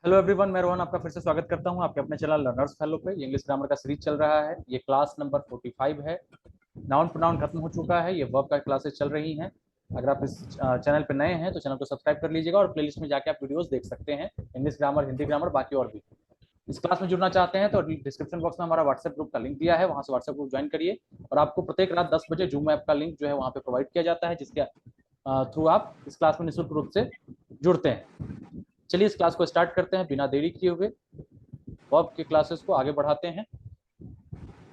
Hello everyone, मैं रोहन आपका फिर से स्वागत करता हूं आपके अपने चैनल लर्नर्स फेलो पे। ये इंग्लिश ग्रामर का सीरीज चल रहा है। ये क्लास नंबर 45 है। नाउन प्रोनाउन खत्म हो चुका है, ये वर्ब का क्लासेस चल रही हैं। अगर आप इस चैनल पे नए हैं तो चैनल को सब्सक्राइब कर लीजिएगा और प्लेलिस्ट में जाके आप वीडियोस देख सकते हैं, इंग्लिश ग्रामर, हिंदी ग्रामर, बाकी और भी। इस क्लास में जुड़ना चाहते हैं तो डिस्क्रिप्शन बॉक्स में हमारा व्हाट्सएप ग्रुप का लिंक दिया है, वहां से व्हाट्सएप ग्रुप ज्वाइन करिए। और आपको प्रत्येक रात 10 बजे जूम ऐप का लिंक जो है वहाँ पे प्रोवाइड किया जाता है, जिसके थ्रू आप इस क्लास में निःशुल्क रूप से जुड़ते हैं। चलिए इस क्लास को स्टार्ट करते हैं बिना देरी किए हुए। वर्ब के क्लासेस को आगे बढ़ाते हैं।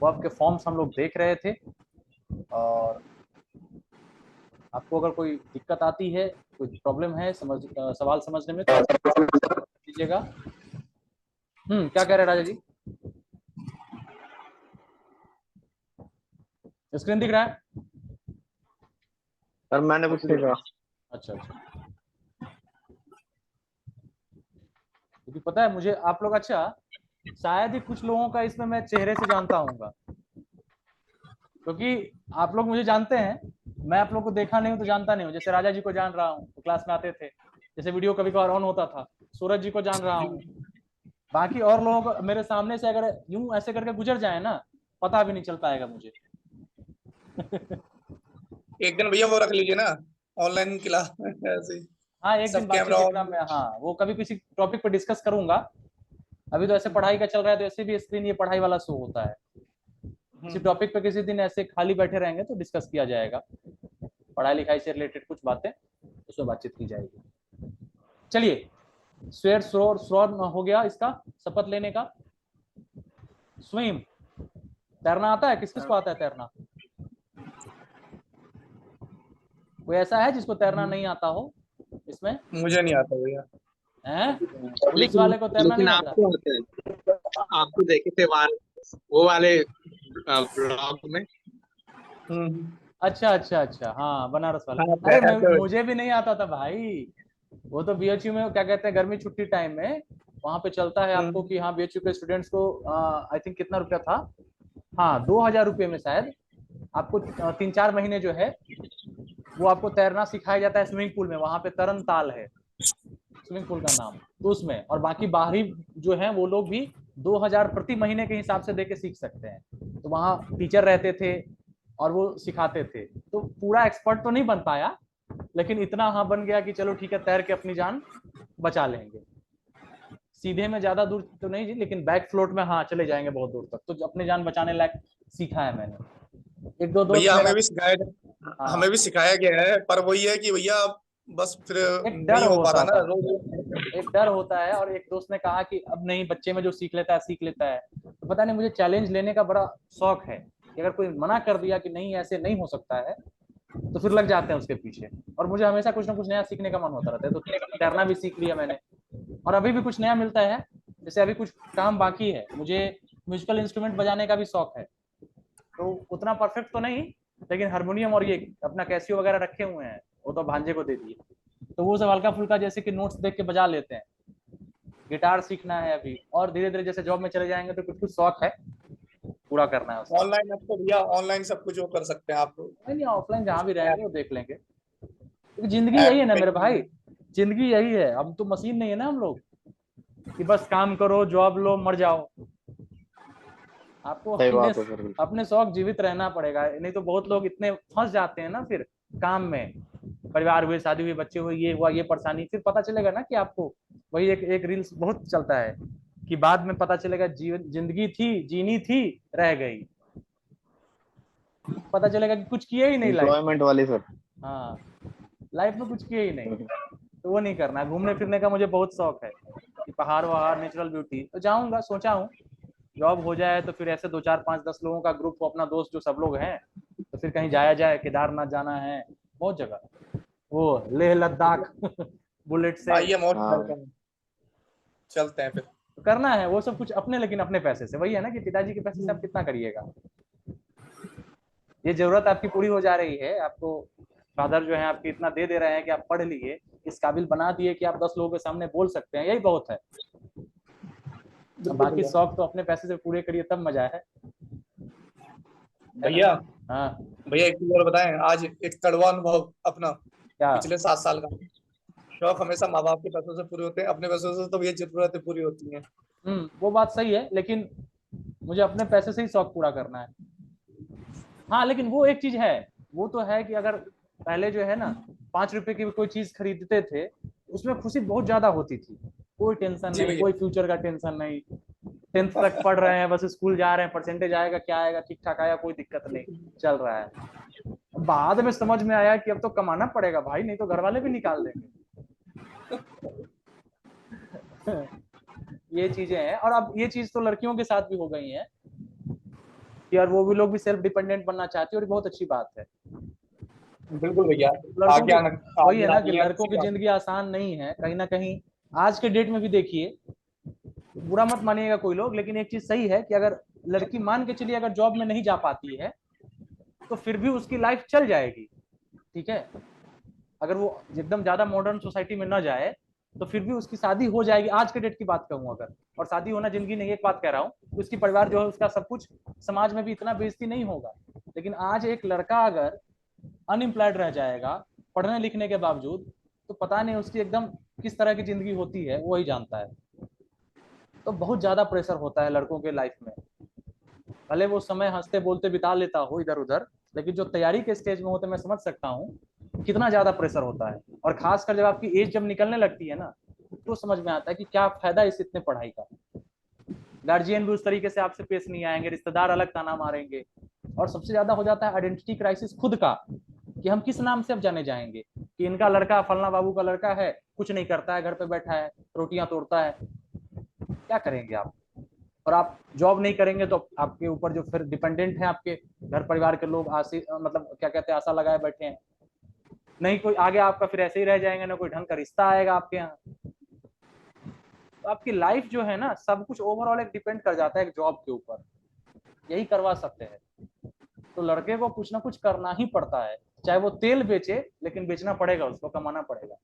वर्ब के फॉर्म्स हम लोग देख रहे थे, और आपको अगर कोई दिक्कत आती है, कोई प्रॉब्लम है सवाल समझने में, तो आप कीजिएगा। क्या कह रहे हैं राजा जी? स्क्रीन दिख रहा है? सर मैंने कुछ नहीं कहा। अच्छा अच्छा, क्योंकि पता है मुझे आप लोग, अच्छा शायद ही कुछ लोगों का इसमें मैं चेहरे से जानता हूँ, क्योंकि आप लोग मुझे जानते हैं, मैं आप लोग को देखा नहीं हूं तो जानता नहीं हूँ। जैसे राजा जी को जान रहा हूँ, तो क्लास में आते थे, जैसे वीडियो कभी कभार ऑन होता था। सूरज जी को जान रहा हूँ। बाकी और लोगों को मेरे सामने से अगर यूं ऐसे करके गुजर जाए ना, पता भी नहीं चल पाएगा मुझे। एक दिन भैया वो रख लीजिए ना, ऑनलाइन क्लास ऐसे ही, हाँ, एक दिन सब बातचीत कैमरा के ऑन। क्रम में, हाँ वो कभी किसी टॉपिक पर डिस्कस करूंगा। अभी तो ऐसे पढ़ाई का चल रहा है, तो ऐसे भी स्क्रीन ये पढ़ाई वाला शो होता है। किसी टॉपिक पे किसी दिन ऐसे खाली बैठे रहेंगे तो डिस्कस किया जाएगा, पढ़ाई लिखाई से रिलेटेड कुछ बातें, उसमें बातचीत की जाएगी। चलिए, स्वेर श्रोर श्रोर हो गया इसका, शपथ लेने का। स्विम, तैरना आता है? किस किस को आता है तैरना? कोई ऐसा है जिसको तैरना नहीं आता हो इसमें? मुझे नहीं आता भैया। हैं? पुलिस लेकिन वाले को तैरना लेकिन नहीं आता? आपको आते हैं, आपको देखे थे वो वाले ब्लॉग में। अच्छा अच्छा अच्छा, हाँ बनारस वाला। हाँ अरे तैर तो मुझे भी नहीं आता था भाई। वो तो बीएचयू में क्या कहते हैं, गर्मी छुट्टी टाइम में वहां पे चलता है आपको कि हाँ बीएचयू के स्टूडेंट्स को आई थिंक कितना रुपया था, हाँ 2000 रुपये में शायद आपको 3-4 महीने जो है वो आपको तैरना सिखाया जाता है स्विमिंग पूल में। वहां पे तरन ताल है स्विमिंग पूल का नाम, तो उसमें। और बाकी बाहरी जो है वो लोग भी 2000 प्रति महीने के हिसाब से देके सीख सकते हैं। तो वहाँ टीचर रहते थे और वो सिखाते थे। तो पूरा एक्सपर्ट तो नहीं बन पाया, लेकिन इतना हाँ बन गया कि चलो ठीक है, तैर के अपनी जान बचा लेंगे। सीधे में ज्यादा दूर तो नहीं जी, लेकिन बैक फ्लोट में हाँ चले जाएंगे बहुत दूर तक, तो अपनी जान बचाने लायक सीखा है मैंने। एक दो दोस्त भैया मेरा, हमें हाँ, भी सिखाया गया है, पर वही है कि भैया बस फिर एक डर नहीं हो पा रहा होता ना था, रोज। एक डर होता है। और एक दोस्त ने कहा कि अब नहीं, बच्चे में जो सीख लेता है सीख लेता है। तो पता नहीं, मुझे चैलेंज लेने का बड़ा शौक है कि अगर कोई मना कर दिया कि नहीं ऐसे नहीं हो सकता है, तो फिर लग जाते हैं उसके पीछे। और मुझे हमेशा कुछ ना कुछ नया सीखने का मन होता रहता है, तो तैरना भी सीख लिया मैंने। और अभी भी कुछ नया मिलता है, जैसे अभी कुछ काम बाकी है मुझे। म्यूजिकल इंस्ट्रूमेंट बजाने का भी शौक है, तो उतना परफेक्ट तो नहीं, लेकिन हारमोनियम और ये अपना कैसियो वगैरह रखे हुए हैं, वो तो भांजे को दे दिए। तो वो सब हल्का फुल्का जैसे कि नोट्स देख के बजा लेते हैं। गिटार सीखना है अभी, और धीरे धीरे जैसे जॉब में चले जाएंगे तो कुछ कुछ शौक है, पूरा करना है उसका। ऑनलाइन अब तो भैया ऑनलाइन सब कुछ वो कर सकते हैं आप लोग। नहीं, ऑफलाइन जहाँ भी रहेंगे वो देख लेंगे, क्योंकि जिंदगी यही है ना मेरे भाई। जिंदगी यही है, हम तो मशीन नहीं है ना हम लोग, कि बस काम करो, जॉब लो, मर जाओ। आपको सही अपने बात है सर। अपने शौक जीवित रहना पड़ेगा, नहीं तो बहुत लोग इतने फंस जाते हैं ना फिर काम में। परिवार हुए, शादी हुई, बच्चे हुए, ये हुआ, ये परेशानी, फिर पता चलेगा ना कि आपको, वही एक एक रील्स बहुत चलता है कि बाद में पता चलेगा जीवन जिंदगी थी, जीनी थी, रह गई। पता चलेगा कि कुछ किए ही नहीं लाइफ में। एम्प्लॉयमेंट वाली सर। हाँ, लाइफ में कुछ किए ही नहीं, तो वो नहीं करना है। घूमने फिरने का मुझे बहुत शौक है कि पहाड़ वहाड़, नेचुरल ब्यूटी, तो जाऊंगा, सोचा हूँ। जॉब हो जाए तो फिर ऐसे 2 4 5 10 लोगों का ग्रुप हो, अपना दोस्त जो सब लोग हैं, तो फिर कहीं जाया जाए। केदारनाथ जाना है, बहुत जगह, वो लेह लद्दाख बुलेट से। आइए मोस्ट हाँ वेलकम, चलते हैं फिर। तो करना है वो सब कुछ अपने, लेकिन अपने पैसे से। वही है ना कि पिताजी के पैसे से आप कितना करिएगा। ये जरूरत आपकी पूरी हो जा रही है, आपको फादर जो है आपकी इतना दे दे रहे हैं कि आप पढ़ लिए, इस काबिल बना दिए कि आप 10 लोगों के सामने बोल सकते हैं, यही बहुत है। बिल्कुल बाकी भैया। शौक तो अपने पैसे से पूरे करिए, तब मजा है ना? भैया हाँ, भैया एक चीज और बताएं, आज एक कड़वा अनुभव अपना क्या? पिछले 7 साल का। शौक हमेशा माँ बाप के पैसों से पूरे होते हैं, अपने पैसों से तो ये जरूरतें पूरी होती हैं। वो बात सही है, लेकिन मुझे अपने पैसे से ही शौक पूरा करना है। हाँ, लेकिन वो एक चीज है, वो तो है कि अगर पहले जो है ना 5 रुपए की कोई चीज खरीदते थे, उसमें खुशी बहुत ज्यादा होती थी। कोई टेंशन जी नहीं, भैया। कोई फ्यूचर का टेंशन नहीं। 10th तक पढ़ रहे हैं, बस स्कूल जा रहे हैं, परसेंटेज आएगा क्या आएगा, ठीक ठाक आया, कोई दिक्कत नहीं, चल रहा है। बाद में समझ में आया कि अब तो कमाना पड़ेगा भाई, नहीं तो घर वाले भी निकाल देंगे। ये चीजें हैं। और अब ये चीज तो लड़कियों के साथ भी हो गई है कि यार वो भी लोग भी सेल्फ डिपेंडेंट बनना चाहती है, और बहुत अच्छी बात है। बिल्कुल भैया। लड़कों आगे की आना, वही है आगे ना कि आनी है लड़कों अच्छी की बात। जिंदगी आसान नहीं है कहीं ना कहीं। आज के डेट में भी देखिए, बुरा मत मानिएगा कोई लोग, लेकिन एक चीज सही है कि अगर लड़की मान के चलिए अगर जॉब में नहीं जा पाती है, तो फिर भी उसकी लाइफ चल जाएगी। ठीक है, अगर वो एकदम ज्यादा मॉडर्न सोसाइटी में ना जाए, तो फिर भी उसकी शादी हो जाएगी। आज के डेट की बात कहूँ अगर, और शादी होना जिंदगी नहीं, एक बात कह रहा हूँ, तो उसकी परिवार जो है उसका सब कुछ समाज में भी इतना बेइज्जती नहीं होगा। लेकिन आज एक लड़का अगर अनएम्प्लॉयड रह जाएगा पढ़ने लिखने के बावजूद, तो पता नहीं उसकी एकदम किस तरह की जिंदगी होती है, वो ही जानता है। तो बहुत ज्यादा प्रेशर होता है लड़कों के लाइफ में। भले वो समय हंसते बोलते बिता लेता हो इधर उधर, लेकिन जो तैयारी के स्टेज में होते मैं समझ सकता हूँ कितना ज्यादा प्रेशर होता है। और खासकर जब आपकी एज जब निकलने लगती है ना, तो समझ में आता है कि क्या फायदा इस इतने पढ़ाई का। गार्जियन भी उस तरीके से आपसे पेश नहीं आएंगे, रिश्तेदार अलग ताना मारेंगे। और सबसे ज्यादा हो जाता है आइडेंटिटी क्राइसिस खुद का, कि हम किस नाम से अब जाने जाएंगे, कि इनका लड़का फलना बाबू का लड़का है, कुछ नहीं करता है, घर पे बैठा है, रोटियां तोड़ता है। क्या करेंगे आप? और आप जॉब नहीं करेंगे तो आपके ऊपर जो फिर डिपेंडेंट है आपके घर परिवार के लोग, आशी मतलब क्या कहते हैं, आशा लगाए बैठे हैं, नहीं कोई आगे आपका फिर ऐसे ही रह जाएंगे, ना कोई ढंग का रिश्ता आएगा आपके यहाँ। तो आपकी लाइफ जो है ना, सब कुछ ओवरऑल एक डिपेंड कर जाता है एक जॉब के ऊपर। यही करवा सकते हैं। तो लड़के को कुछ ना कुछ करना ही पड़ता है, चाहे वो तेल बेचे, लेकिन बेचना पड़ेगा, उसको कमाना पड़ेगा।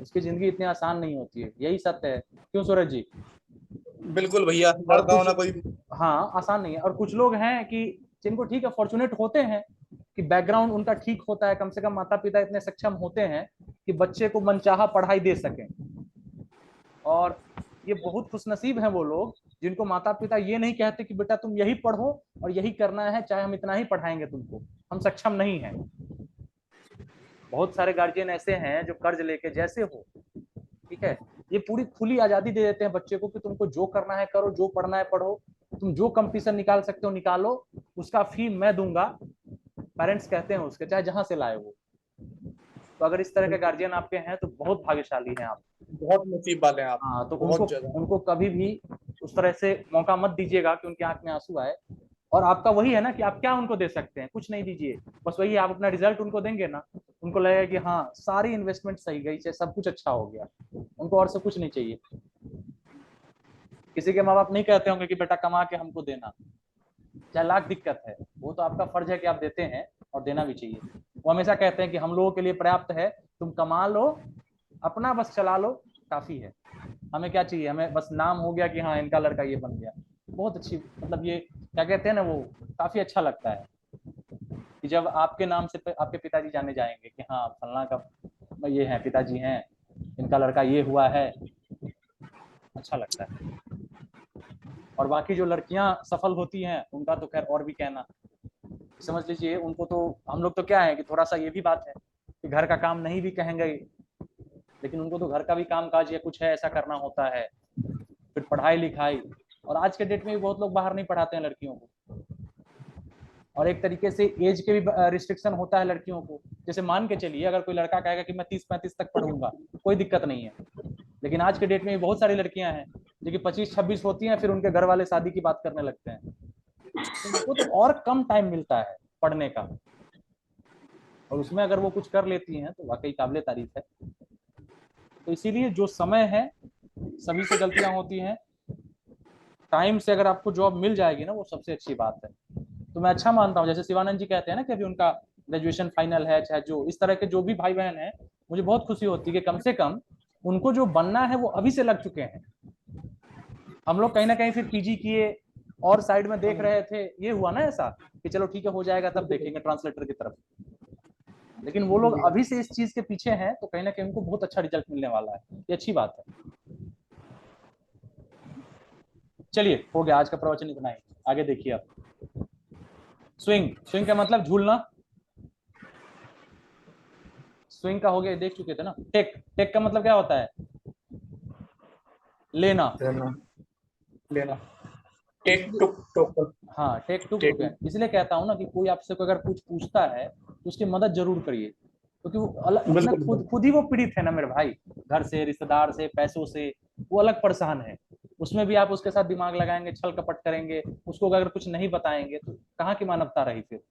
उसकी जिंदगी इतनी आसान नहीं होती है, यही सत्य है। क्यों सूरज जी? बिल्कुल भैया, और लड़का कुछ, होना कोई। हाँ आसान नहीं है। और कुछ लोग हैं कि जिनको ठीक है, फॉर्चुनेट होते हैं कि बैकग्राउंड उनका ठीक होता है, कम से कम माता पिता इतने सक्षम होते हैं कि बच्चे को मनचाहा पढ़ाई दे सकें। और ये बहुत खुशनसीब हैं वो लोग जिनको माता पिता ये नहीं कहते कि बेटा तुम यही पढ़ो और यही करना है, चाहे हम इतना ही पढ़ाएंगे तुमको, हम सक्षम नहीं हैं। बहुत सारे गार्जियन ऐसे हैं जो कर्ज लेके जैसे हो, ठीक है, ये पूरी खुली आजादी दे देते हैं बच्चे को कि तुमको जो करना है करो, जो पढ़ना है पढ़ो, तुम जो कंपटीशन निकाल सकते हो निकालो, उसका फी मैं दूंगा। पेरेंट्स कहते हैं उसके, चाहे जहां से लाए वो। तो अगर इस तरह के गार्जियन आपके हैं तो बहुत भाग्यशाली हैं आप। बहुत नसीब वाले हैं आप। हाँ, तो उनको बहुत ज्यादा। उनको कभी भी उस तरह से मौका मत दीजिएगा कि उनकी आंख में आंसू आए। और आपका वही है ना कि आप क्या उनको दे सकते हैं, कुछ नहीं दीजिए। बस वही आप अपना रिजल्ट उनको देंगे ना, उनको लगेगा कि हाँ सारी इन्वेस्टमेंट सही गई से सब कुछ अच्छा हो गया। उनको और से कुछ नहीं चाहिए। किसी के माँ बाप नहीं कहते होंगे कि बेटा कमा के हमको देना, चाहे लाख दिक्कत है, वो तो आपका फर्ज है कि आप देते हैं और देना भी चाहिए। वो हमेशा कहते हैं कि हम लोगों के लिए पर्याप्त है, तुम कमा लो, अपना बस चला लो, काफी है, हमें क्या चाहिए, हमें बस नाम हो गया कि हाँ इनका लड़का ये बन गया। बहुत अच्छी, मतलब ये क्या कहते हैं ना, वो काफी अच्छा लगता है कि जब आपके नाम से आपके पिताजी जाने जाएंगे कि हाँ फलना का ये है, पिताजी हैं, इनका लड़का ये हुआ है, अच्छा लगता है। और बाकी जो लड़कियां सफल होती हैं उनका तो खैर और भी कहना, समझ लीजिए उनको तो, हम लोग तो क्या है कि थोड़ा सा ये भी बात है कि घर का काम नहीं भी कहेंगे, लेकिन उनको तो घर का भी काम काज या कुछ है ऐसा करना होता है, फिर पढ़ाई लिखाई। और आज के डेट में भी बहुत लोग बाहर नहीं पढ़ाते हैं लड़कियों को। और एक तरीके से एज के भी रिस्ट्रिक्शन होता है लड़कियों को। जैसे मान के चलिए अगर कोई लड़का कहेगा कि मैं 30-35 तक पढ़ूंगा, कोई दिक्कत नहीं है। लेकिन आज के डेट में बहुत सारी लड़कियां हैं जो कि 25-26 होती हैं, फिर उनके घर वाले शादी की बात करने लगते हैं। तो उनको तो और कम टाइम मिलता है पढ़ने का, और उसमें अगर वो कुछ कर लेती हैं तो वाकई काबिले तारीफ है। तो इसीलिए जो समय है, सभी से गलतियां होती हैं, टाइम से अगर आपको जॉब मिल जाएगी ना, वो सबसे अच्छी बात है। तो मैं अच्छा मानता हूँ, जैसे शिवानंद जी कहते हैं ना कि अभी उनका ग्रेजुएशन फाइनल है, चाहे जो इस तरह के जो भी भाई बहन हैं, मुझे बहुत खुशी होती है कि कम से कम उनको जो बनना है वो अभी से लग चुके हैं। हम लोग कहीं ना कहीं फिर पीजी किए और साइड में देख रहे थे, ये हुआ ना ऐसा कि चलो ठीक है हो जाएगा तब देखेंगे ट्रांसलेटर की तरफ। लेकिन वो लोग अभी से इस चीज के पीछे हैं, तो कहीं ना कहीं उनको बहुत अच्छा रिजल्ट मिलने वाला है, ये अच्छी बात है। चलिए हो गया, आज का प्रवचन इतना ही। आगे देखिए आप, स्विंग, स्विंग का मतलब झूलना, स्विंग का हो गया, देख चुके थे ना। टेक, टेक का मतलब क्या होता है? लेना, लेना, टेक टुक टोक। हाँ टेक टू हो गया। इसलिए कहता हूँ ना कि कोई आपसे अगर कुछ पूछता है तो उसकी मदद जरूर करिए, क्योंकि वो अलग अपने खुद ही वो पीड़ित है ना मेरे भाई, घर से, रिश्तेदार से, पैसों से, वो अलग परेशान है। उसमें भी आप उसके साथ दिमाग लगाएंगे, छल कपट करेंगे, उसको अगर कुछ नहीं बताएंगे तो कहाँ की मानवता रही फिर।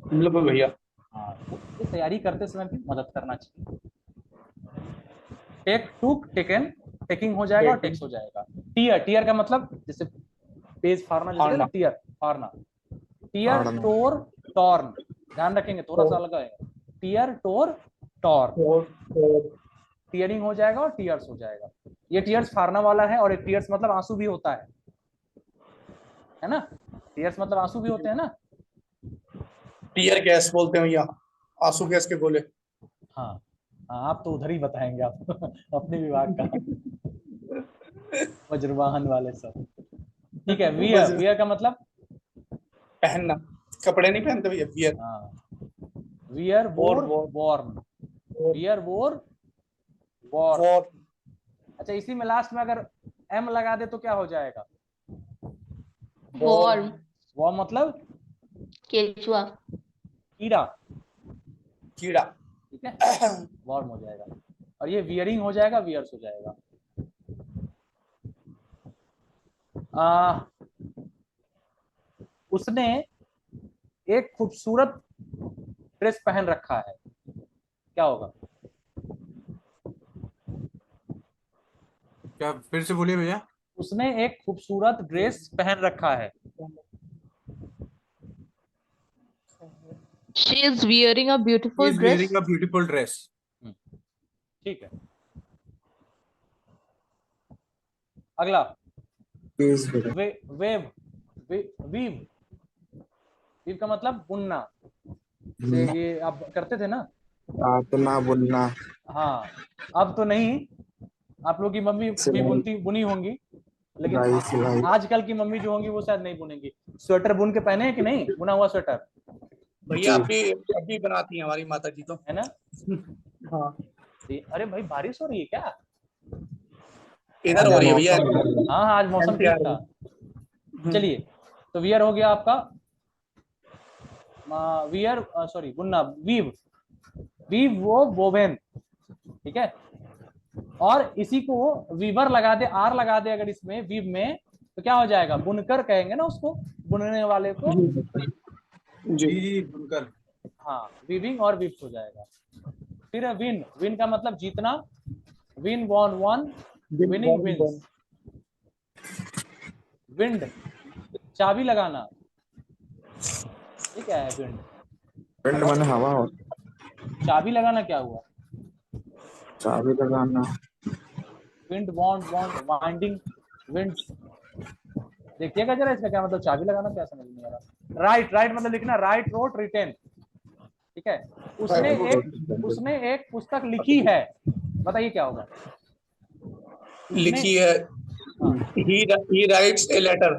बिल्कुल भैया। हाँ, तो तैयारी करते समय भी मदद करना चाहिए। टेक टूक टेकन, टेकिंग हो जाएगा और टेक्स हो जाएगा। टीयर, टीयर का मतलब जैसे पेज फाड़ना, जैसे टीयर फाड़ना। टीयर टोर टॉर्न, ध्यान रखेंगे, थोड़ा सा अलग है। टीयर टोर टॉर्न, टीयरिंग हो जाएगा और टीयर्स हो जाएगा। ये टीयर्स फाड़ना वाला है, और एक टीयर्स मतलब आंसू भी होता है ना। टीयर्स मतलब आंसू भी होते हैं ना। टीयर गैस बोलते हैं भैया, आंसू गैस के गोले। हाँ हाँ, आप तो उधर ही बताएंगे आप अपने विभाग का, वज्रवाहन वाले सब। ठीक है, वियर, वियर का मतलब पहनना, कपड़े नहीं पहनते भैया, वियर। हाँ, वियर वोर वॉर्न, वियर वोर वॉर। अच्छा, इसी में लास्ट में अगर एम लगा दे तो क्या हो जाएगा? वॉर्म, वॉर्म मतलब केचुआ, कीड़ा, कीड़ा। ठीक है, वॉर्म हो जाएगा। और ये वियरिंग हो जाएगा, वियर्स हो जाएगा। उसने एक खूबसूरत ड्रेस पहन रखा है, क्या होगा? क्या, फिर से बोलिए भैया। उसने एक खूबसूरत ड्रेस पहन रखा है। she is wearing a beautiful He is dress. wearing a beautiful dress. ठीक है, अगला वे, वेव, वीव, वीव का मतलब बुनना। जैसे ये आप करते थे ना, तो ना बुनना। हाँ, अब तो नहीं, आप लोग की मम्मी भी बुनी होंगी, लेकिन आजकल की मम्मी जो होंगी वो शायद नहीं बुनेंगी। स्वेटर बुन के पहने हैं कि नहीं, बुना हुआ स्वेटर? भैया अभी बनाती है हमारी माता जी तो, है ना। हाँ। अरे भाई, बारिश हो रही है क्या? इधर हो रही है भैया। हाँ हाँ, आज मौसम ठीक था। चलिए, तो वियर हो गया आपका, वियर सॉरी बुनना, वीव, वीव वो वोवेन, ठीक है। और इसी को वीवर लगा दे, आर लगा दे अगर इसमें वीव में, तो क्या हो जाएगा? बुनकर कहेंगे ना उसको, बुनने वाले को। जी, बुनकर। हाँ, वीविंग और वीव्स हो जाएगा। फिर विन, विन का मतलब जीतना, win won won, winning wins. Wind, चाबी लगाना, ये क्या है विंड? विंड माने हवा। चाबी लगाना क्या हुआ? चाबी लगाना। विंड वॉन्ड वॉन्ड वाइंडिंग विंड्स। देखिएगा जरा इसका क्या मतलब, चाबी लगाना क्या समझ नहीं आ रहा। राइट, राइट मतलब लिखना, राइट रोट रिटेन, ठीक है। उसने एक पुस्तक लिखी है, बताइए क्या होगा? लिखी है, he writes a letter.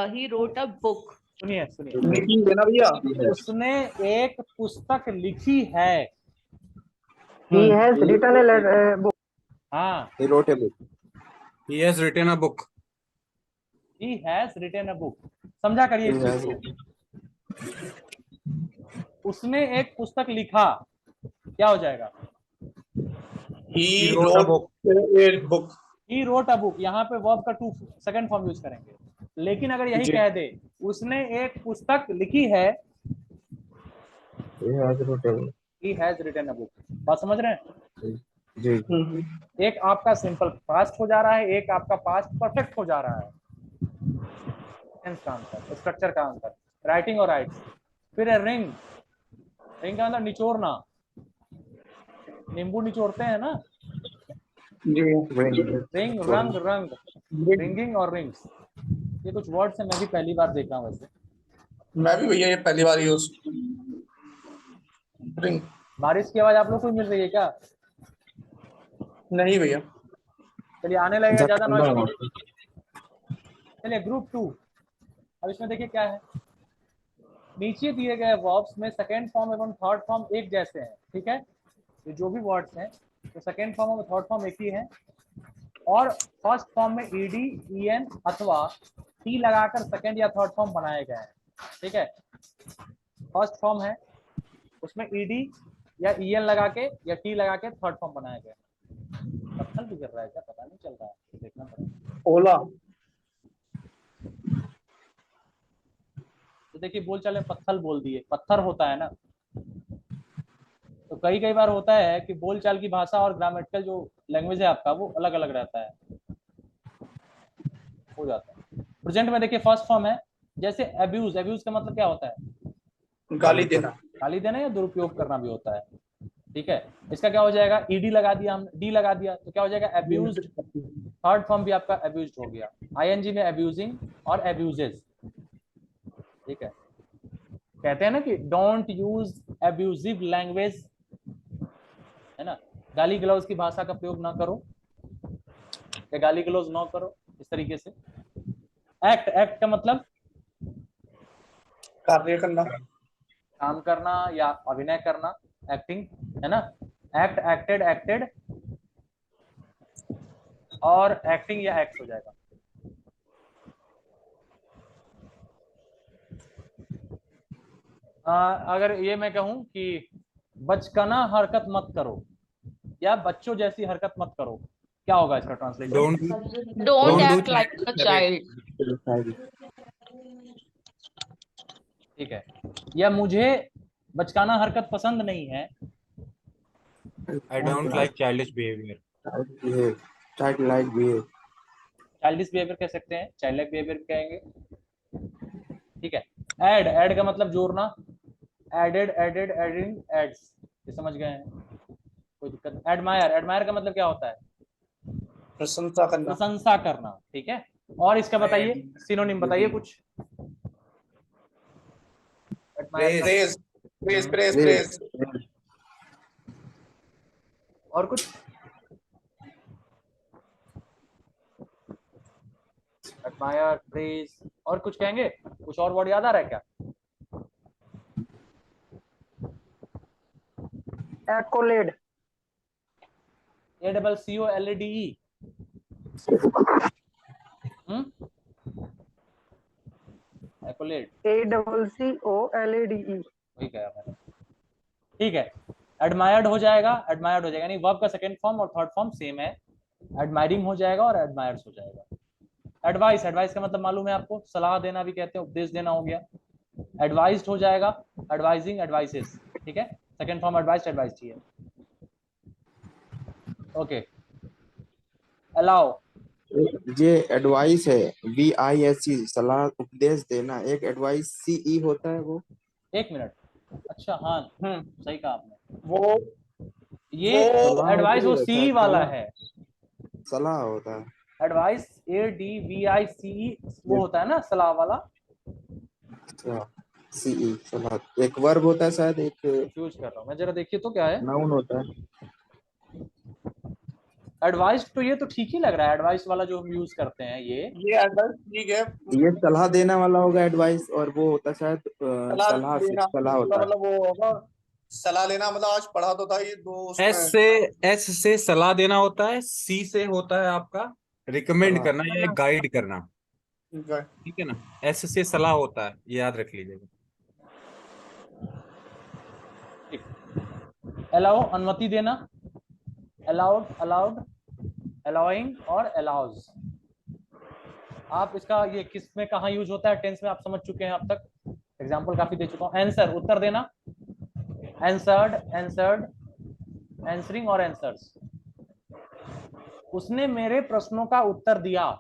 He wrote a book. सुनिए सुनिए, लिखी है ना भैया। उसने एक पुस्तक लिखी है। He has written a book. हाँ, He wrote a book. He has written a book. he has written a book, समझा करिए इस चीज को। उसने एक पुस्तक लिखा, क्या हो जाएगा? He wrote a book. He wrote a book, यहाँ पे वर्ब का टू सेकंड फॉर्म यूज करेंगे। लेकिन अगर यही कह दे उसने एक पुस्तक लिखी है, He has wrote a book. he has written a book, बात समझ रहे हैं? जी। एक आपका सिंपल पास्ट हो जा रहा है, एक आपका पास्ट परफेक्ट हो जा रहा है। टेंस का अंतर, स्ट्रक्चर का अंतर, राइटिंग और राइट्स। फिर रिंग, रिंग का मतलब निचोड़ना, नींबू निचोड़ते हैं ना। रिंग, रंग, रंग, रिंगिंग और रिंग्स, ये कुछ वर्ड्स है, मैं भी पहली बार देख रहा हूँ वैसे। मैं भी भैया ये पहली बार यूज रिंग। बारिश की आवाज आप लोग को मिल रही है क्या? नहीं भैया। चलिए आने लगेगा, ज्यादा ठंडा नॉइज। मौसम। चलिए ग्रुप 2। अब इसमें देखिए क्या है, नीचे दिए गए वर्ब्स में सेकेंड फॉर्म एवं थर्ड फॉर्म एक जैसे हैं, ठीक है। ये जो भी वर्ड्स हैं तो सेकेंड फॉर्म और थर्ड फॉर्म एक ही है, और फर्स्ट फॉर्म में ईडी, ईएन अथवा टी लगाकर सेकेंड या थर्ड फॉर्म बनाए गए हैं, ठीक है। फर्स्ट फॉर्म है उसमें ईडी या ईएन लगा के या टी लगा के थर्ड फॉर्म बनाया गया। पत्थर भी कर रहा है क्या, पता नहीं चल रहा है, देखना पड़ेगा। ओला। तो देखिए बोल चाल में पत्थर बोल दिए, पत्थर होता है ना। तो कई बार होता है कि बोलचाल की भाषा और ग्रामेटिकल जो लैंग्वेज है आपका वो अलग अलग रहता है, हो जाता है। प्रेजेंट में देखिए फर्स्ट फॉर्म है, जैसे अब्यूज, अब्यूज का मतलब क्या होता है? गाली देना। गाली देना या दुरुपयोग करना भी होता है, ठीक है। इसका क्या हो जाएगा, ईडी लगा दिया हम, डी लगा दिया तो क्या हो जाएगा, अब्यूज्ड। थर्ड फॉर्म भी आपका अब्यूज्ड हो गया, आईएनजी में अब्यूजिंग और अब्यूजेस, ठीक है। कहते हैं ना कि डोंट यूज अब्यूजिव लैंग्वेज, है ना, गाली गलौज की भाषा का प्रयोग ना करो या गाली गलौज ना करो, इस तरीके से। एक्ट, एक्ट का मतलब कार्य करना। काम करना या अभिनय करना, एक्टिंग, है ना। एक्ट, एक्टेड, एक्टेड और एक्टिंग या एक्ट हो जाएगा। अगर ये मैं कहूं कि बचकाना हरकत मत करो या बच्चों जैसी हरकत मत करो, क्या होगा इसका translation? Don't Don't do act like a child. ठीक है। या मुझे बचकाना हरकत पसंद नहीं है, I don't like childish behaviour. Child like behave. Childish behaviour कह सकते हैं, चाइल्ड लाइक बिहेवियर कहेंगे, ठीक है। ऐड, ऐड का मतलब जोड़ना, एडेड, एडेड, एडिंग, एड्स, ये समझ गए हैं, कोई दिक्कत नहीं। एडमायर, एडमायर का मतलब क्या होता है? प्रशंसा करना। प्रशंसा करना, ठीक है। और इसका बताइए सिनोनिम बताइए कुछ। Admire praise praise praise praise. और कुछ? एडमायर, प्रेज, और कुछ कहेंगे? कुछ और वर्ड याद आ रहा है क्या? accolade, ACCOLADE, एक्कोलेड, ACCOLADE. वही कहा मैंने, ठीक है। एडमायर्ड हो जाएगा, एडमायर्ड हो जाएगा, यानी वर्ब का सेकंड फॉर्म और थर्ड फॉर्म सेम है, एडमायरिंग हो जाएगा और एडमायर्स हो जाएगा। एडवाइस, एडवाइस का मतलब मालूम है आपको, सलाह देना भी कहते हैं, उपदेश देना हो गया। एडवाइज्ड हो जाएगा, एडवाइजिंग, एडवाइसेस, ठीक है। सेकंड फॉर्म एडवाइस, एडवाइस चाहिए, ओके। अलाउ, ये एडवाइस है, VISE, सलाह उपदेश देना। एक एडवाइस CE होता है वो। एक मिनट, अच्छा हाँ सही कहा आपने, वो ये सलाह एडवाइस वो होती है, सी शायद वाला सलाह। है, सलाह होता है। एडवाइस ADVICE वो होता है ना सलाह वाला। अच्छा, CE सलाह एक वर्ब होता है, शायद एक कंफ्यूज कर रहा हूँ मैं, जरा देखिए तो क्या है। नाउन होता है। एडवाइस तो ये तो ठीक ही लग रहा है, एडवाइस वाला जो हम यूज करते हैं ये एडवाइस ठीक है। ये सलाह देना वाला होगा एडवाइस, और वो होता है शायद सलाह देना सलाह होता है। मतलब वो होगा सलाह लेना, मतलब आज पढ़ा तो था ये दो एस से सलाह देना होता है, सी से होता है आपका रिकमेंड सलाह। करना या गाइड करना, उसमें। ठीक है ना। एस से सलाह होता है, ये याद रख लीजिएगा। अलाउ अनुमति देना, अलाउड, अलाउड, अलाउइंग और अलाउज। आप इसका ये किस में कहाँ यूज होता है टेंस में आप समझ चुके हैं अब तक, एग्जाम्पल काफी दे चुका हूँ। आंसर, उत्तर देना, आंसर्ड, आंसर्ड, आंसरिंग और आंसर्स। उसने मेरे प्रश्नों का उत्तर दिया,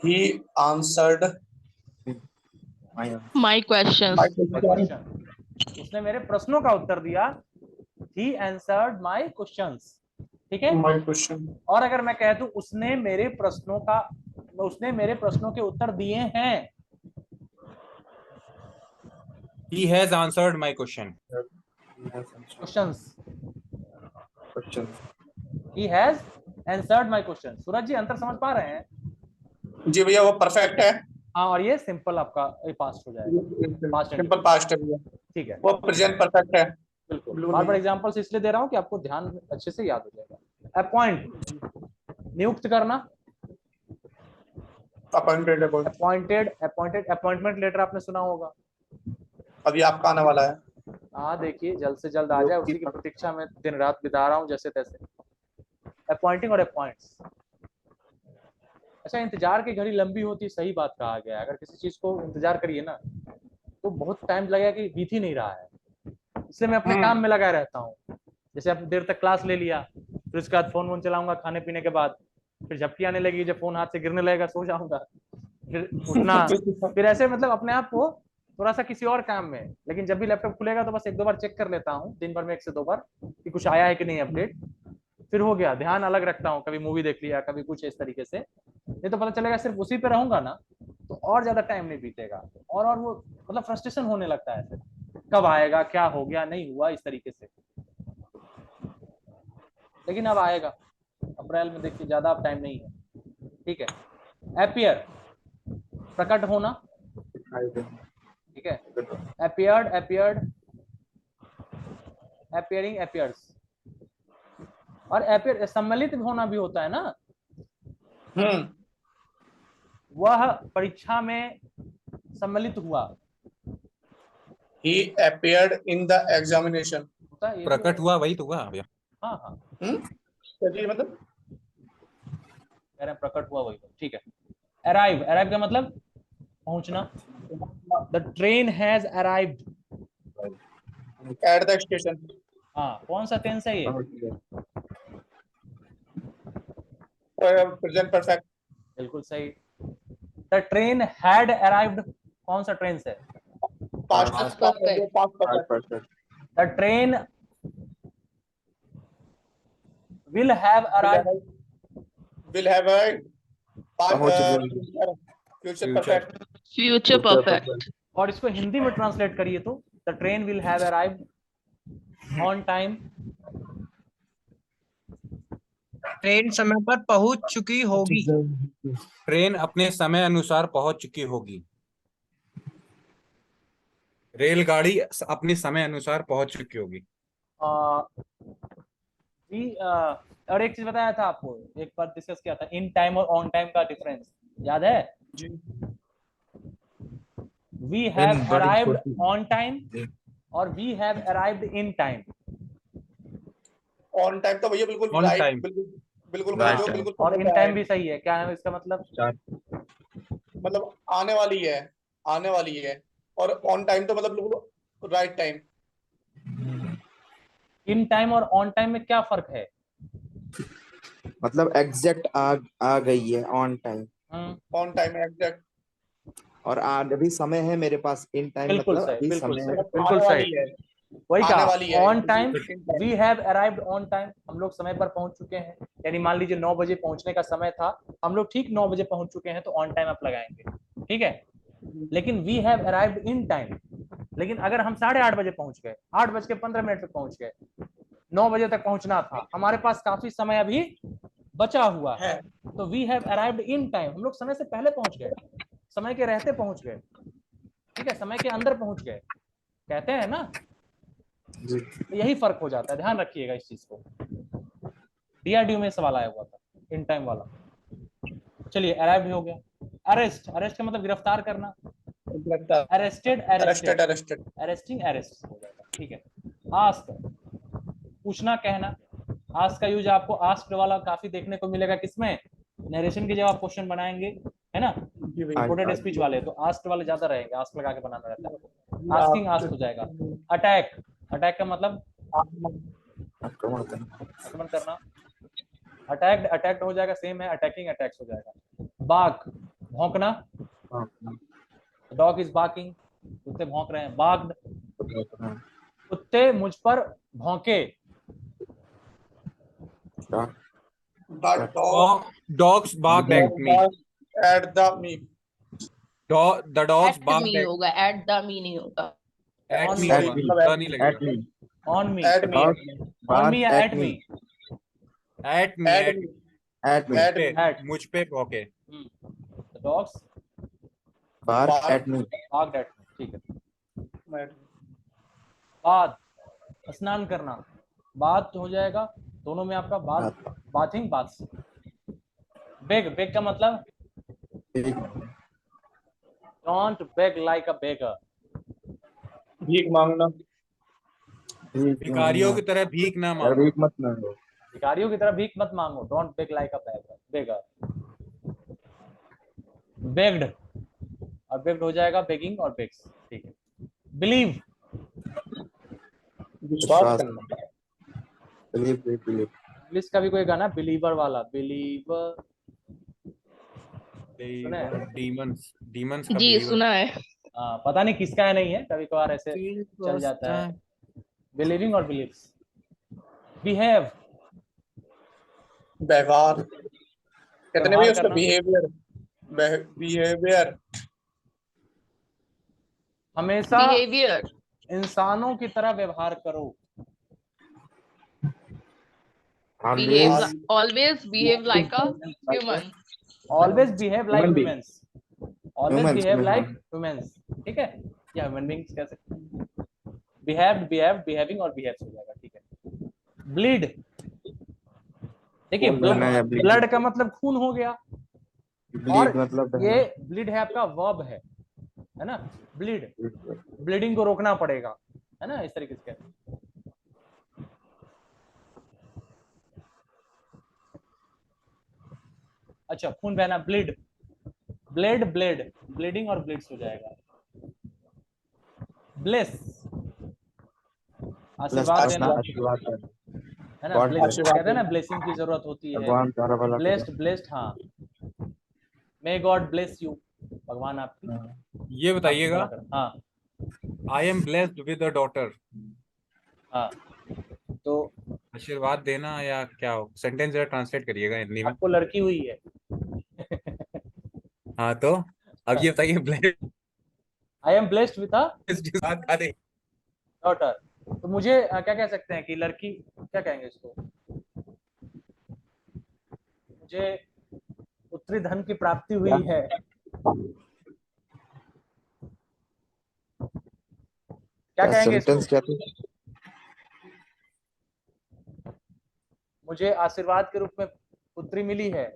He answered My questions. my question. उसने मेरे प्रश्नों का उत्तर दिया, he answered my questions, ठीक है। My question. और अगर मैं कह दूं उसने मेरे प्रश्नों के उत्तर दिए हैं, He has answered my question. Questions, question he has answered my question। सूरज जी अंतर समझ पा रहे हैं? जी भैया वो परफेक्ट है, हाँ, और ये सिंपल आपका ये पास्ट हो जाएगा, पास्ट सिंपल पास्ट है भैया, ठीक है। वो प्रेजेंट परफेक्ट है। बिल्कुल, बार बार एग्जांपल्स इसलिए दे रहा हूँ कि आपको ध्यान अच्छे से याद हो जाएगा। अपॉइंट, नियुक्त करना। अपॉइंटेड है कोई, अपॉइंटेड, अपॉइंटमेंट लेटर आपने सुना होगा। अभी आपका आने वाला है। हाँ, देखिए जल्द से जल्द आ जाए, उसी की प्रतीक्षा में दिन रात बिता रहा हूँ जैसे तैसे। अपॉइंटिंग और अपॉइंट्स। अच्छा, इंतजार की घड़ी लंबी होती, सही बात कहा गया है। अगर किसी चीज को इंतजार करिए ना तो बहुत टाइम लगेगा कि बीत ही नहीं रहा है, इसलिए मैं अपने काम में लगा रहता हूँ। जैसे अब देर तक क्लास ले लिया, फिर उसके बाद फोन चलाऊंगा खाने पीने के बाद, फिर झपकी आने लगी, जब फोन हाथ से गिरने लगेगा सो जाऊंगा, फिर उठना, फिर ऐसे मतलब अपने आप को थोड़ा सा किसी और काम में। लेकिन जब भी लैपटॉप खुलेगा तो बस एक दो बार चेक कर लेता हूँ दिन भर में, 1 से 2 बार कि कुछ आया है कि नहीं अपडेट, फिर हो गया। ध्यान अलग रखता हूँ, कभी मूवी देख लिया, कभी कुछ इस तरीके से। नहीं तो पता चलेगा सिर्फ उसी पे रहूंगा ना तो और ज्यादा टाइम नहीं बीतेगा, और वो मतलब फ्रस्ट्रेशन होने लगता है, फिर कब आएगा, क्या हो गया, नहीं हुआ, इस तरीके से। लेकिन अब आएगा, अप्रैल में देखिए, ज्यादा अब टाइम नहीं है, ठीक है। अपीयर, प्रकट होना, ठीक है। Appeared, appeared, appearing, appears. और अपीयर सम्मिलित होना भी होता है ना, वह परीक्षा में सम्मिलित हुआ। He appeared in the examination. होता है ये भी प्रकट है। हुआ, वही तो हुआ भैया। हाँ हाँ, चलिए मतलब कह रहे हैं प्रकट हुआ, वही, ठीक है। अराइव, अराइव का मतलब पहुंचना। The train has arrived. at the station. हाँ, कौन सा टेंस है ये? Present perfect. बिल्कुल सही। द ट्रेन हैड अराइव्ड, कौन सा ट्रेन है? Past perfect. past perfect. The train will have arrived. Will have a future perfect. Future perfect. और इसको हिंदी में ट्रांसलेट करिए तो the train will have arrived on time. Train समय पर पहुंच चुकी होगी। ट्रेन अपने समय अनुसार पहुंच चुकी होगी। रेलगाड़ी अपने समय अनुसार पहुंच चुकी होगी। जी, और एक चीज बताया था आपको, एक बार डिस्कस किया था, इन टाइम और ऑन टाइम का डिफरेंस याद है? We have arrived on time और we have arrived in time. On time तो भैया बिल्कुल On right, time. बिल्कुल Right जो time. बिल्कुल और इन टाइम भी सही है, क्या है इसका मतलब? मतलब आने वाली है और ऑन टाइम तो मतलब बिल्कुल राइट टाइम। इन टाइम और ऑन टाइम में क्या फर्क है? मतलब एग्जैक्ट आ गई है on time, on time exact, और अभी समय है मेरे पास, इन टाइम बिल्कुल मतलब सही, अभी बिल्कुल समय सही, है। बिल्कुल सही। वही आने वाली कहा, है। On time, In time. We have arrived on time, हम लोग समय पर पहुंच चुके हैं। यानी मान लीजिए 9 बजे पहुंचने का समय था, हम लोग ठीक 9 बजे पहुंच चुके हैं, तो ऑन टाइम आप लगाएंगे, ठीक है। लेकिन we have arrived in time, लेकिन अगर हम 8:30 बजे पहुंच गए, 8:15 पे पहुंच गए, 9 बजे तक पहुंचना था, हमारे पास काफी समय अभी बचा हुआ है, तो we have arrived in time, हम लोग समय से पहले पहुंच गए, समय के रहते पहुंच गए, ठीक है, समय के अंदर पहुंच गए, कहते हैं ना। तो यही फर्क हो जाता है, ध्यान रखिएगा इस चीज को। डीआरडीओ में सवाल आया हुआ था, इन टाइम वाला। चलिए, अराइव्ड हो गया। अरेस्ट, अरेस्ट का मतलब गिरफ्तार करना। अरेस्टेड, अरेस्टेड, अरेस्टिंग, अरेस्ट हो जाएगा, ठीक है। आस्क, पूछना, कहना। आस्क का यूज आपको आस्क वाला काफी देखने को मिलेगा, किसमें? नरेशन के जब आप क्वेश्चन बनाएंगे, है ना, रिपोर्टेड स्पीच वाले, तो आस्क वाले ज्यादा रहेंगे, आस्क लगा के बनाना रहता है। आस्किंग, आस्क हो जाएगा। अटैक, अटैक का मतलब आक्रमण करना। अटैक्ड, अटैक्ड हो जाएगा, सेम है, अटैकिंग, अटैक्स हो जाएगा। बार्क, भौंकना। डॉग इज बार्किंग, कुत्ते भौंक रहे हैं। बार्क्ड, कुत्ते मुझ पर भौंके। Dogs barked at me. At the me. The dogs At barked me at होगा, at the me नहीं होगा। At On me me. होगा, मतलब बुरा नहीं लगेगा। At me On me. At me dog On bark me या at at me me? At me, at at me at me at पे, मी At. मुझ पे भौंके। The dogs bark bark at me barked at me. ठीक है। At me bath, स्नान करना। Bath हो जाएगा, दोनों में आपका bath, bathing, bath. Beg, beg का मतलब don't beg like a beggar. भीख मांगना भिखारियों की तरह भीख ना यार मांगो। भीख मत मांगो भिखारियों की तरह भीख मत मांगो, don't beg like a beggar. Begged, और बेग्ड हो जाएगा बेगिंग और बेग्स। ठीक है। बिलीव, विश्वास विश्वास करना बिलीव बिलीव इंग्लिश का भी कोई गाना बिलीवर वाला, बिलीवर, सुना है? डीमंस, डीमंस का जी बिलीवर। सुना है। पता नहीं किसका है, नहीं है, कभी कभार ऐसे चल जाता है। बिलीविंग और बिलीव्स। बिहेव, व्यवहार कहते हैं भाई व्यवहार उसका करना। बिहेवियर बिहेवियर हमेशा बिहेवियर, इंसानों की तरह व्यवहार करो। Always behave, always behave like a human. Always behave like Human being. Humans, always Humans, behave humans, like हाँ। ह्यूमंस। ठीक है, या ह्यूमन बीइंग्स कह सकते हैं। बिहेव्ड, बिहेव, बिहेविंग और बिहेव्स हो जाएगा। ठीक है। ब्लीड, देखिए खून बहना या bleed। ब्लड का मतलब खून हो गया, और ब्लीड मतलब ये ब्लीड है आपका वर्ब है ना। ब्लीड, ब्लीडिंग को रोकना पड़ेगा, है ना, इस तरीके से कहते हैं। अच्छा, खून बहना, ब्लीड, ब्लेड, ब्लेड, ब्लीडिंग और ब्लीड्स हो जाएगा। ब्लेस, आशीर्वाद देना, आशीर्वाद है ना। God bless, bless। कहते हैं ना ब्लेसिंग की जरूरत होती है। भगवान तारा भला करे। ब्लेस्ड, ब्लेस्ड, हाँ। मे गॉड ब्लेस यू, भगवान आपकी ये आपकी बताइएगा, भला करे। हाँ I am blessed with a daughter. हाँ, तो आशीर्वाद देना या क्या हो, सेंटेंस जरा ट्रांसलेट करिएगा हिंदी में। आपको लड़की हुई है। हाँ तो अब ये बताइए, blessed I am blessed with a के साथ खा दे। डॉटर, तो मुझे क्या कह सकते हैं कि लड़की, क्या कहेंगे इसको, मुझे पुत्री धन की प्राप्ति हुई है। क्या क्या कहेंगे इसको? सेंटेंस क्या थी? मुझे आशीर्वाद के रूप में पुत्री मिली है।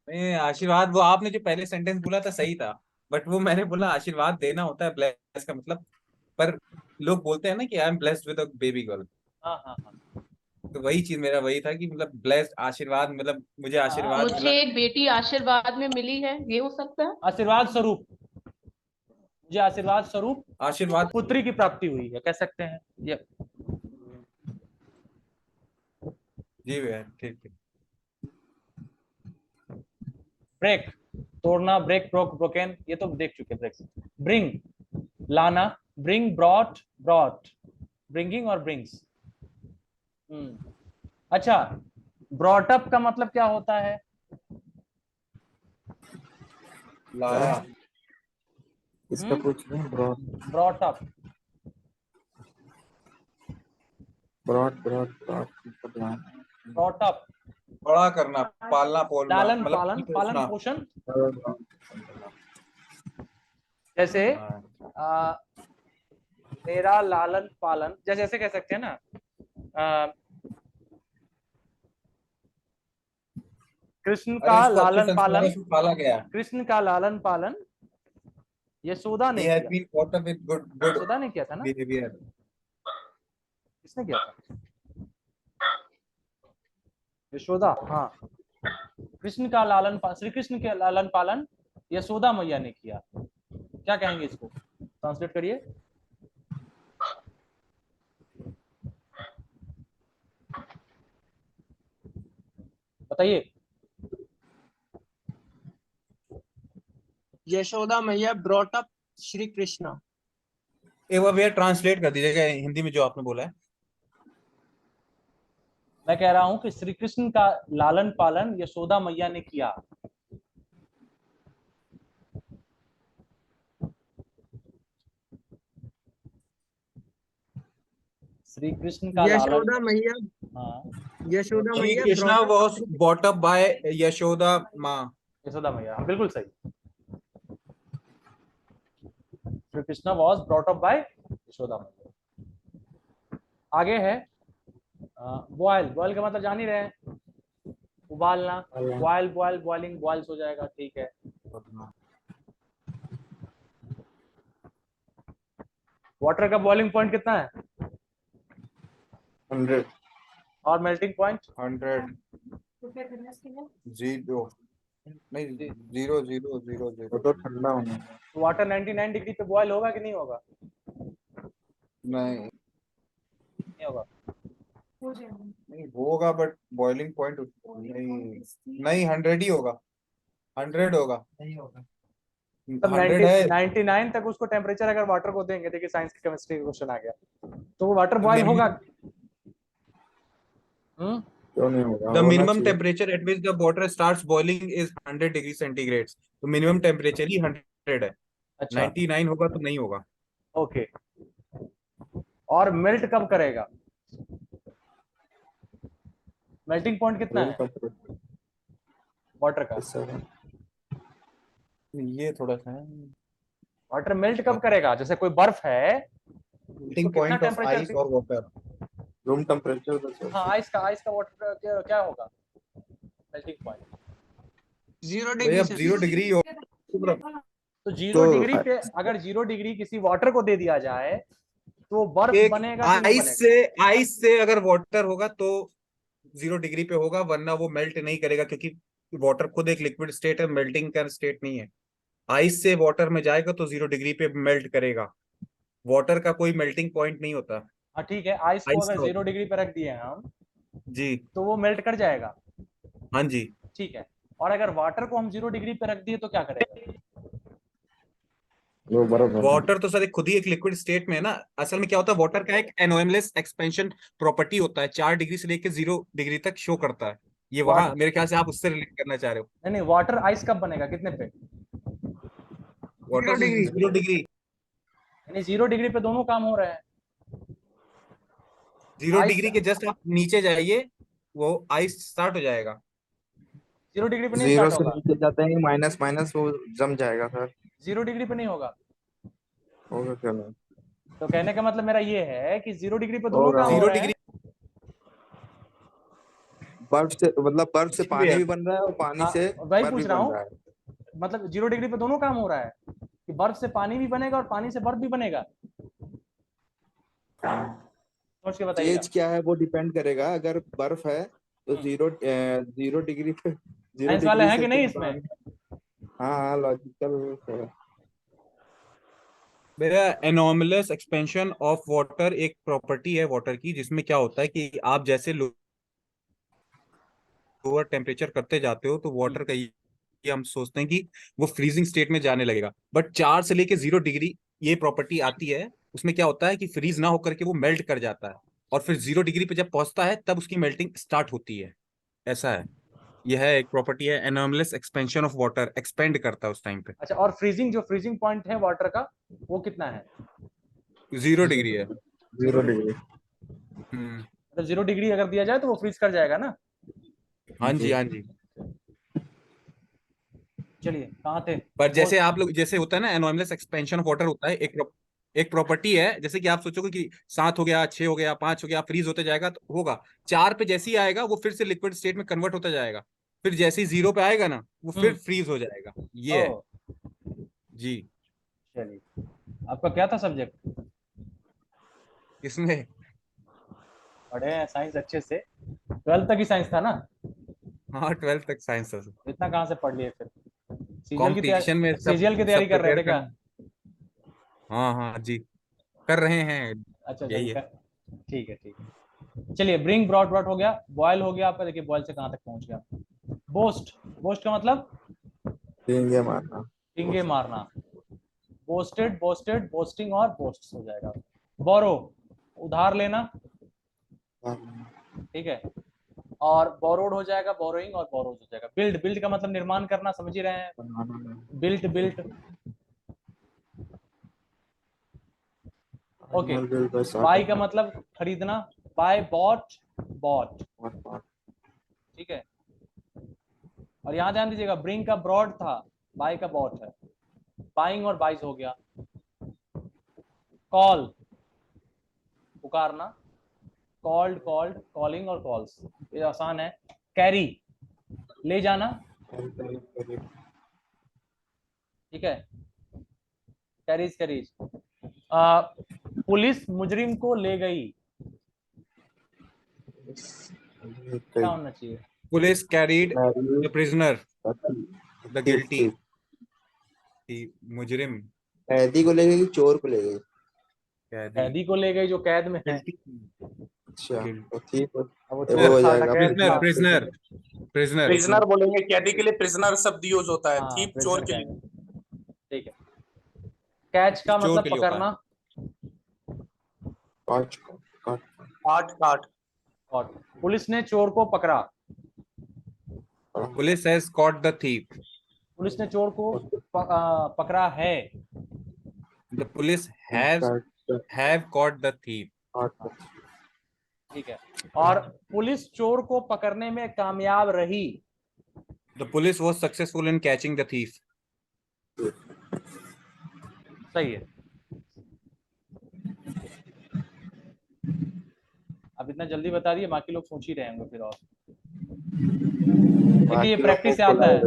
नहीं, आशीर्वाद वो आपने जो पहले सेंटेंस बोला था सही था, बट वो मैंने बोला आशीर्वाद देना होता है ब्लेस का मतलब। पर लोग बोलते हैं ना कि I am blessed with a baby girl, हाँ हाँ हाँ तो वही चीज मेरा वही था कि मतलब ब्लेस्ड आशीर्वाद, मतलब मुझे आशीर्वाद मिला। मुझे एक बेटी आशीर्वाद में मिली है, ये हो सकता है। आशीर्वाद स्वरूप, मुझे आशीर्वाद स्वरूप आशीर्वाद, पुत्री की प्राप्ति हुई है, कह सकते हैं ये। जी भैया, ठीक है। ब्रेक, तोड़ना, ब्रेक, ब्रोक, ब्रोकन, ये तो देख चुके ब्रेक। ब्रिंग, लाना, ब्रिंग, ब्रॉट, ब्रॉट, ब्रिंगिंग और ब्रिंग्स। अच्छा, ब्रॉट अप का मतलब क्या होता है? लाया, इसका पूछ रहे हैं broad brought up, broad broad broad brought up, बड़ा करना, पालना पोलना, लालन मतलब पालन, पालन पोषण। जैसे हाँ। मेरा लालन पालन, जैसे ऐसे कह सकते हैं ना, कृष्ण का अरे इसको अच्छे लालन संस्कारों पालन, से पाला गया। कृष्ण का लालन पालन यशोदा ने He has किया। been brought up with good Yashoda ने किया था ना, behavior. किसने किया था? यशोदा, हाँ। कृष्ण का लालन पालन, श्री कृष्ण के लालन पालन यशोदा मैया ने किया। क्या कहेंगे इसको, ट्रांसलेट करिए। बताइए। यशोदा मैया ब्रॉट अप श्री कृष्णा। एक बार भैया ट्रांसलेट कर दीजिएगा हिंदी में जो आपने बोला है। मैं कह रहा हूं कि श्री कृष्ण का लालन पालन यशोदा मैया ने किया। श्री कृष्ण का लालन। यशोदा मैया हाँ, यशोदा श्री मैया Krishna brought was brought up by Yashoda माँ। यशोदा मैया, हाँ, बिल्कुल सही। Shri Krishna was brought up by Yashoda मैया। आगे है बॉयल। बॉयल का मतलब जान ही रहे हैं, उबालना। बॉयल बॉयल बॉइलिंग बॉइल्स हो जाएगा, ठीक है। वाटर का बॉइलिंग पॉइंट कितना है? 100 और मेल्टिंग पॉइंट? 100 0 नहीं 0 तो ठंडा होना है। वाटर 99 डिग्री पे बॉयल होगा कि नहीं होगा? नहीं नहीं होगा। नहीं होगा बट बॉइलिंग पॉइंट नहीं 100 ही होगा। 100 होगा। तब 100 है। 99 तक उसको टेम्परेचर अगर वाटर को देंगे, देखिए साइंस की केमिस्ट्री का क्वेश्चन आ गया, तो वो वाटर बॉयल होगा। क्यों नहीं होगा? The होना minimum चाहिए। temperature at which the water starts boiling is 100 degree centigrade. तो मिनिमम टेम्परेचर ही 100 है। अच्छा, 99 होगा तो नहीं होगा। ओके। और मेल्ट कब करेगा? मेल्टिंग पॉइंट कितना रूम है टेम्परेचर वाटर का? ये थोड़ा सा है। वाटर मेल्ट कब करेगा? जैसे कोई बर्फ है, मेल्टिंग कितना पॉइंट ऑफ टेम्परेचर? आइस और वाटर। रूम टेम्परेचर हाँ, आइस का वाटर क्या होगा मेल्टिंग पॉइंट? 0 भैया डिग्री 0 डिग्री हो। तो 0 डिग्री पे अगर 0 डिग्री किसी वाटर को दे दिया जाए तो वो बर्फ एक बनेगा कि नहीं बनेगा? आइस से अगर वाटर होगा तो 0 डिग्री पे होगा, वरना वो मेल्ट नहीं करेगा, क्योंकि वाटर खुद एक लिक्विड स्टेट है, मेल्टिंग का स्टेट नहीं है। आइस से वाटर में जाएगा तो 0 डिग्री पे मेल्ट करेगा। वाटर का कोई मेल्टिंग पॉइंट नहीं होता। हाँ ठीक है, आइस को आइस अगर का 0 डिग्री पे रख दिए हम जी। तो वो मेल्ट कर जाएगा। हाँ जी। ठीक है, और अगर वाटर को हम 0 डिग्री पे रख दिए तो क्या करेगा? वो बराबर वाटर तो सर एक खुद ही एक लिक्विड स्टेट में है ना। असल में क्या होता है, वाटर का एक एनोमलेस एक्सपेंशन प्रॉपर्टी होता है, 4 डिग्री से लेकर 0 डिग्री तक शो करता है। ये वहां मेरे ख्याल से आप उससे रिलेट करना चाह रहे हो। नहीं, वाटर आइस कब बनेगा, कितने पे? Water 0 degree. यानी 0 डिग्री पे दोनों काम हो रहे हैं। 0 आइस डिग्री के जस्ट आप नीचे जाइए, वो आइस स्टार्ट हो जाएगा। 0 डिग्री पे नहीं 0 स्टार्ट से होगा। नीचे जाते हैं माइनस माइनस वो जम जाएगा सर। 0 डिग्री पे नहीं होगा। होगा क्या? नहीं तो कहने का मतलब मेरा ये है कि 0 डिग्री पे दोनों होगा। काम हो 0 रहे हैं। डिग्री बर्फ से मतलब बर्फ से पानी भी बन रहा है और पानी हाँ, से वही बर्फ भी पूछ रहा बन रहा हूँ, है। मतलब 0 डिग्री पे दोनों काम हो रहा है कि बर्फ से पानी भी बनेगा और पानी से बर्फ भी बनेगा। सोच के बताइएगा। चेंज क्या है वो डिपेंड करेगा। अगर बर्फ है तो 0 डिग्री पे 0 साइंस वाले डिग्री हैं से कि तो नहीं इसमें? हाँ हाँ लॉजिकल है। मेरा एनोमलस एक्सपेंशन ऑफ वाटर एक प्रॉपर्टी है वाटर की, जिसमें क्या होता है कि आप जैसे लोअर टेम्परेचर करते जाते हो तो वाटर का ये हम सोचते हैं कि वो फ्रीजिंग स्टेट में जाने लगेगा, बट 4 से लेके 0 डिग्री ये प्रॉपर्टी आती है। उसमें क्या होता है कि फ्रीज ना होकर के वो मेल्ट कर जाता है, और फिर 0 डिग्री पे जब पहुंचता है तब उसकी मेल्टिंग स्टार्ट होती है। ऐसा है। यह है एक प्रॉपर्टी है, anomalous expansion of water, expand करता है उस टाइम पे। अच्छा, और फ्रीजिंग फ्रीजिंग पॉइंट है वाटर का वो कितना है? 0 डिग्री है। 0 डिग्री। मतलब 0 डिग्री अगर दिया जाए तो वो फ्रीज कर जाएगा ना। हाँ जी, हाँ जी। चलिए, कहाँ थे? पर जैसे आप लोग, जैसे होता है ना एनोमलस एक्सपेंशन ऑफ वाटर होता है, एक प्रॉपर्टी है, जैसे कि आप सोचोगे कि 7 हो गया, 6 हो गया, 5 हो गया, फ्रीज होते जाएगा तो होगा। 4 पे जैसे ही आएगा वो फिर से लिक्विड स्टेट में कन्वर्ट होता जाएगा, फिर जैसे ही 0 पे आएगा ना वो फिर फ्रीज हो जाएगा। ये है ओ, जी। चलिए, आपका क्या था सब्जेक्ट? इसमें पढ़े हैं साइंस अच्छे से? 12th तक ही साइंस था ना? हाँ 12th तक साइंस था। इतना कहाँ से पढ़ लिए फिर? कंपटीशन में सब सीजीएल की तैयारी सब कर रहे प्रिपेयर थे क्या? हाँ हाँ जी, कर रहे हैं। अच्छा यही है। ठीक है, ठीक है। चलिए, ब्रिंग ब्रॉट ब्रॉट हो गया, बॉयल हो गया आपका। देखिए बॉयल से कहाँ तक पहुंच गया। बोस्ट, बोस्ट का मतलब ये मारना। टिंगे मारना। बोस्टेड, बोस्टेड, बोस्टिंग और बोस्ट हो जाएगा। बोरो, उधार लेना, ठीक है। और बोरोड हो जाएगा, बोरोइंग और बोरोज हो जाएगा। बिल्ड, बिल्ड का मतलब निर्माण करना, समझ ही रहे हैं। Built, built. ओके, बाय का मतलब खरीदना, बाय बॉट, बॉट, ठीक है। और यहाँ ध्यान दीजिएगा, ब्रिंग का ब्रॉड था, बाय का बॉट है, बाइंग और बाइज हो गया। कॉल, पुकारना, कॉल्ड, कॉल्ड, कॉलिंग और कॉल्स, ये आसान है। कैरी, ले जाना, ठीक है, कैरीज, कैरीज। पुलिस मुजरिम को ले गई, क्या होना चाहिए? Police carried the prisoner, the guilty, मुजरिम कैदी को ले गई कि चोर को ले गई? कैदी को ले गई जो कैद में है। अच्छा, Guilty. तो ठीक है, अब वो वो चोर हो था, जाएगा। डकैत प्रिजनर था। प्रिजनर प्रिजनर प्रिजनर बोलेंगे, कैदी के लिए प्रिजनर शब्द यूज होता है, हाँ, थीप prisoner चोर के कैद। लिए। ठीक है। कैच का चोर मतलब के लिए होता है। पकड़ना, काट काट काट काट। और पुलिस ने चोर को पकड़ा, police has caught the thief, police ने चोर को पकड़ा है। The police have caught the thief, ठीक है। और पुलिस चोर को पकड़ने में कामयाब रही, the police was successful in catching the thief. सही है। अब इतना जल्दी बता दिए, बाकी लोग सोच ही रहे होंगे फिर। और देखिए, ये प्रैक्टिस से आता है।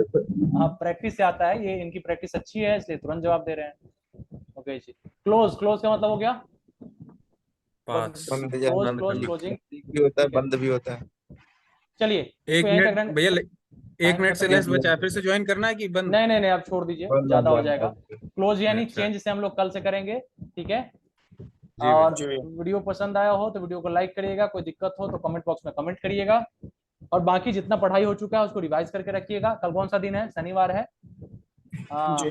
हाँ, प्रैक्टिस से आता है, ये इनकी प्रैक्टिस अच्छी है इसलिए तुरंत जवाब दे रहे हैं। ओके जी। क्लोज, क्लोज का मतलब हो गया पास। क्लोज, क्लोज, क्लोजिंग भी होता है, बंद भी होता है। चलिए, एक इसको यहीं तक मिनट रन- भैया, एक टाइम मिनट से खत्म। लेस बचा है, फिर से ज्वाइन करना है कि बंद? नहीं नहीं नहीं, आप छोड़ दीजिए, बंद, ज्यादा हो बंद, जाएगा। बंद। क्लोज यानी अच्छा। चेंज से हम लोग कल से करेंगे, ठीक है। जी और जी भैया। वीडियो पसंद आया हो तो वीडियो को लाइक करिएगा, कोई दिक्कत हो तो कमेंट बॉक्स में कमेंट करिएगा। और बाकी जितना पढ़ाई हो चुका है उसको रिवाइज करके रखिएगा। कल कौन सा दिन है? शनिवार है। जी।